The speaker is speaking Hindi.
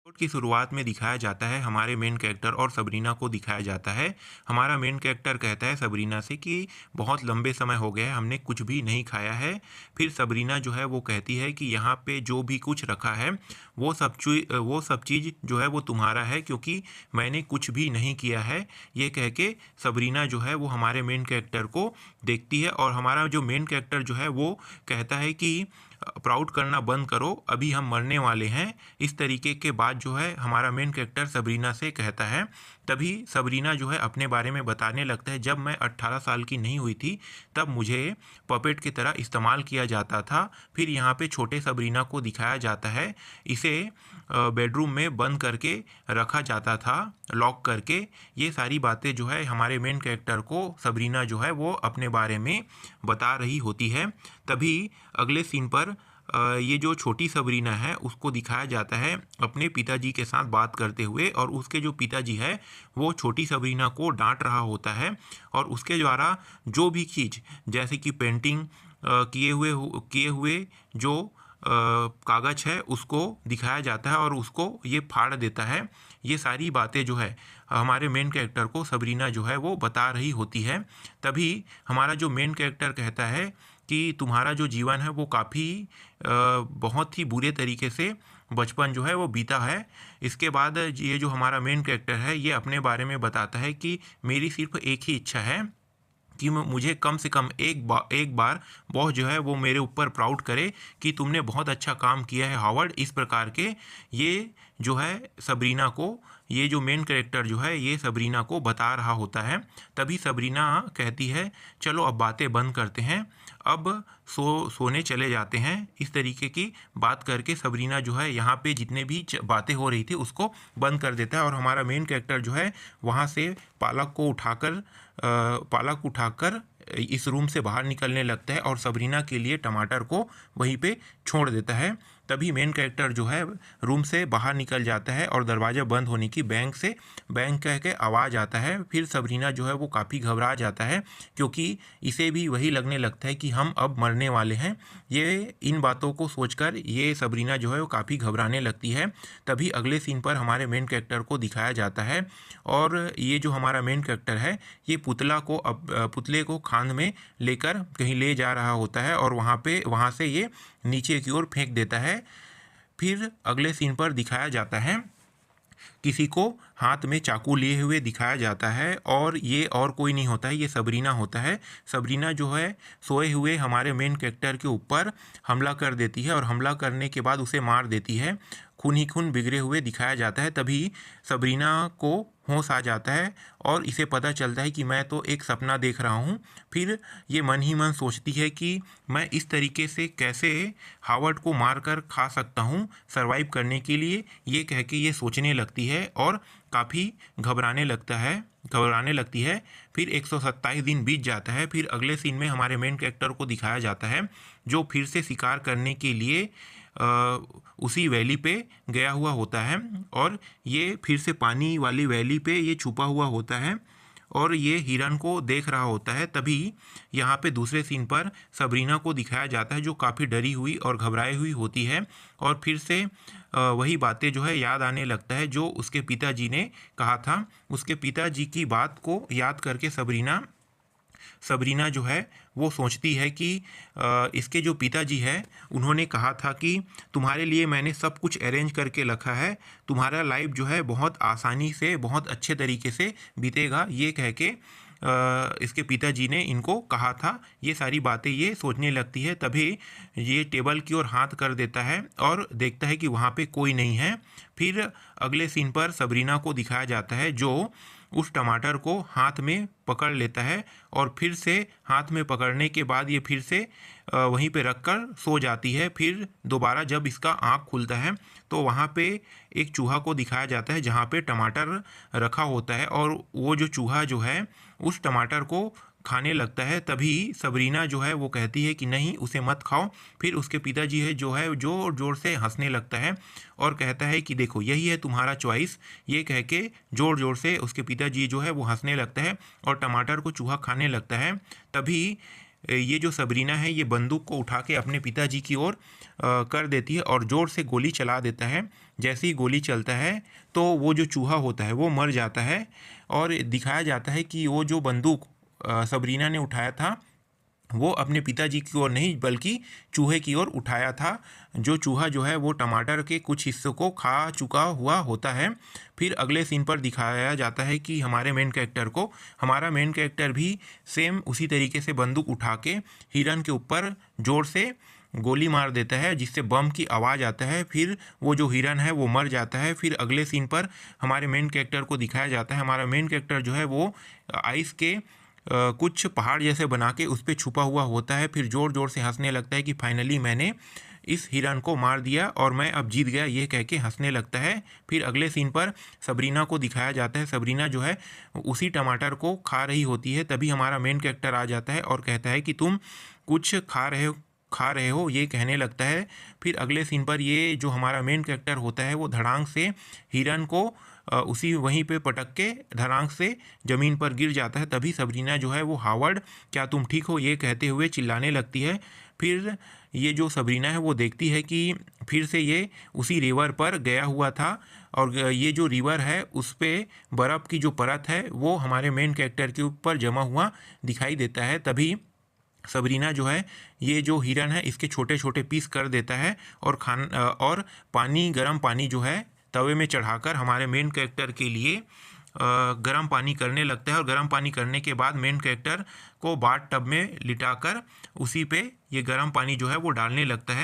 एपिसोड की शुरुआत में दिखाया जाता है हमारे मेन कैरेक्टर और सबरीना को दिखाया जाता है। हमारा मेन कैरेक्टर कहता है सबरीना से कि बहुत लंबे समय हो गया है, हमने कुछ भी नहीं खाया है। फिर सबरीना जो है वो कहती है कि यहाँ पे जो भी कुछ रखा है वो सब चीज़ जो है वो तुम्हारा है, क्योंकि मैंने कुछ भी नहीं किया है। ये कह के सबरीना जो है वो हमारे मेन कैरेक्टर को देखती है और हमारा जो मेन कैरेक्टर जो है वो कहता है कि प्राउड करना बंद करो, अभी हम मरने वाले हैं। इस तरीके के बात जो है हमारा मेन कैरेक्टर सबरीना से कहता है। तभी सबरीना जो है अपने बारे में बताने लगता है, जब मैं 18 साल की नहीं हुई थी तब मुझे पपेट की तरह इस्तेमाल किया जाता था। फिर यहाँ पे छोटे सबरीना को दिखाया जाता है, इसे बेडरूम में बंद करके रखा जाता था, लॉक करके। ये सारी बातें जो है हमारे मेन कैरेक्टर को सबरीना जो है वो अपने बारे में बता रही होती है। तभी अगले सीन पर ये जो छोटी सबरीना है उसको दिखाया जाता है अपने पिताजी के साथ बात करते हुए, और उसके जो पिताजी है वो छोटी सबरीना को डांट रहा होता है और उसके द्वारा जो भी चीज़ जैसे कि पेंटिंग किए हुए जो कागज़ है उसको दिखाया जाता है और उसको ये फाड़ देता है। ये सारी बातें जो है हमारे मेन कैरेक्टर को सबरीना जो है वो बता रही होती है। तभी हमारा जो मेन कैरेक्टर कहता है कि तुम्हारा जो जीवन है वो काफ़ी बहुत ही बुरे तरीके से बचपन जो है वो बीता है। इसके बाद ये जो हमारा मेन कैरेक्टर है ये अपने बारे में बताता है कि मेरी सिर्फ एक ही इच्छा है कि मुझे कम से कम एक बार बॉस जो है वो मेरे ऊपर प्राउड करे कि तुमने बहुत अच्छा काम किया है हावर्ड। इस प्रकार के ये जो है सबरीना को, ये जो मेन कैरेक्टर जो है ये सबरीना को बता रहा होता है। तभी सबरीना कहती है चलो अब बातें बंद करते हैं, अब सोने चले जाते हैं। इस तरीके की बात करके सबरीना जो है यहाँ पे जितने भी बातें हो रही थी उसको बंद कर देता है और हमारा मेन कैरेक्टर जो है वहाँ से पालक उठाकर इस रूम से बाहर निकलने लगता है और सबरीना के लिए टमाटर को वहीं पे छोड़ देता है। तभी मेन कैरेक्टर जो है रूम से बाहर निकल जाता है और दरवाज़ा बंद होने की बैंक कह के आवाज़ आता है। फिर सबरीना जो है वो काफ़ी घबरा जाता है, क्योंकि इसे भी वही लगने लगता है कि हम अब मरने वाले हैं। ये इन बातों को सोचकर ये सबरीना जो है वो काफ़ी घबराने लगती है। तभी अगले सीन पर हमारे मेन कैरेक्टर को दिखाया जाता है और ये जो हमारा मेन कैरेक्टर है ये पुतले को खान में लेकर कहीं ले जा रहा होता है और वहाँ से ये नीचे की ओर फेंक देता है। फिर अगले सीन पर दिखाया जाता है किसी को हाथ में चाकू लिए हुए दिखाया जाता है और ये और कोई नहीं होता है, ये सबरीना होता है। सबरीना जो है सोए हुए हमारे मेन कैरेक्टर के ऊपर हमला कर देती है और हमला करने के बाद उसे मार देती है। खून ही खून बिगड़े हुए दिखाया जाता है। तभी सबरीना को होश आ जाता है और इसे पता चलता है कि मैं तो एक सपना देख रहा हूँ। फिर ये मन ही मन सोचती है कि मैं इस तरीके से कैसे हावर्ड को मारकर खा सकता हूँ सरवाइव करने के लिए। ये कह के ये सोचने लगती है और काफ़ी घबराने लगती है। फिर 127 दिन बीत जाता है। फिर अगले सीन में हमारे मेन कैरेक्टर को दिखाया जाता है जो फिर से शिकार करने के लिए उसी वैली पे गया हुआ होता है और ये फिर से पानी वाली वैली पे ये छुपा हुआ होता है और ये हिरन को देख रहा होता है। तभी यहाँ पे दूसरे सीन पर सबरीना को दिखाया जाता है जो काफ़ी डरी हुई और घबराई हुई होती है और फिर से वही बातें जो है याद आने लगता है जो उसके पिताजी ने कहा था। उसके पिताजी की बात को याद करके सबरीना जो है वो सोचती है कि इसके जो पिताजी है उन्होंने कहा था कि तुम्हारे लिए मैंने सब कुछ अरेंज करके रखा है, तुम्हारा लाइफ जो है बहुत आसानी से बहुत अच्छे तरीके से बीतेगा। ये कह के इसके पिताजी ने इनको कहा था। ये सारी बातें ये सोचने लगती है। तभी ये टेबल की ओर हाथ कर देता है और देखता है कि वहाँ पे कोई नहीं है। फिर अगले सीन पर सबरीना को दिखाया जाता है जो उस टमाटर को हाथ में पकड़ लेता है और फिर से हाथ में पकड़ने के बाद ये फिर से वहीं पे रखकर सो जाती है। फिर दोबारा जब इसका आँख खुलता है तो वहाँ पे एक चूहा को दिखाया जाता है जहाँ पे टमाटर रखा होता है और वो जो चूहा जो है उस टमाटर को खाने लगता है। तभी सबरीना जो है वो कहती है कि नहीं, उसे मत खाओ। फिर उसके पिताजी है जो है जोर जोर से हंसने लगता है और कहता है कि देखो यही है तुम्हारा चॉइस। ये कह के जोर जोर से उसके पिताजी जो है वो हंसने लगता है और टमाटर को चूहा खाने लगता है। तभी ये जो सबरीना है ये बंदूक को उठा के अपने पिताजी की ओर कर देती है और ज़ोर से गोली चला देता है। जैसे ही गोली चलता है तो वो जो चूहा होता है वो मर जाता है और दिखाया जाता है कि वो जो बंदूक सबरीना ने उठाया था वो अपने पिताजी की ओर नहीं बल्कि चूहे की ओर उठाया था। जो चूहा जो है वो टमाटर के कुछ हिस्सों को खा चुका हुआ होता है। फिर अगले सीन पर दिखाया जाता है कि हमारा मेन कैरेक्टर भी सेम उसी तरीके से बंदूक उठा के हिरन के ऊपर ज़ोर से गोली मार देता है जिससे बम की आवाज़ आता है। फिर वो जो हिरन है वो मर जाता है। फिर अगले सीन पर हमारे मेन कैरेक्टर को दिखाया जाता है। हमारा मेन कैरेक्टर जो है वो आइस के कुछ पहाड़ जैसे बना के उस पर छुपा हुआ होता है। फिर ज़ोर ज़ोर से हंसने लगता है कि फाइनली मैंने इस हिरन को मार दिया और मैं अब जीत गया, ये कह के हंसने लगता है। फिर अगले सीन पर सबरीना को दिखाया जाता है। सबरीना जो है उसी टमाटर को खा रही होती है। तभी हमारा मेन कैरेक्टर आ जाता है और कहता है कि तुम कुछ खा रहे हो, ये कहने लगता है। फिर अगले सीन पर ये जो हमारा मेन कैरेक्टर होता है वो धड़ांग से हिरन को उसी वहीं पे पटक के धड़ांग से ज़मीन पर गिर जाता है। तभी सबरीना जो है वो हावर्ड क्या तुम ठीक हो, ये कहते हुए चिल्लाने लगती है। फिर ये जो सबरीना है वो देखती है कि फिर से ये उसी रिवर पर गया हुआ था और ये जो रिवर है उस पर बर्फ़ की जो परत है वो हमारे मेन कैरेक्टर के ऊपर जमा हुआ दिखाई देता है। तभी सबरीना जो है ये जो हिरन है इसके छोटे छोटे पीस कर देता है और गर्म पानी जो है तवे में चढ़ाकर हमारे मेन कैरेक्टर के लिए गर्म पानी करने लगता है। और गर्म पानी करने के बाद मेन कैरेक्टर को बाथ टब में लिटाकर उसी पे ये गर्म पानी जो है वो डालने लगता है।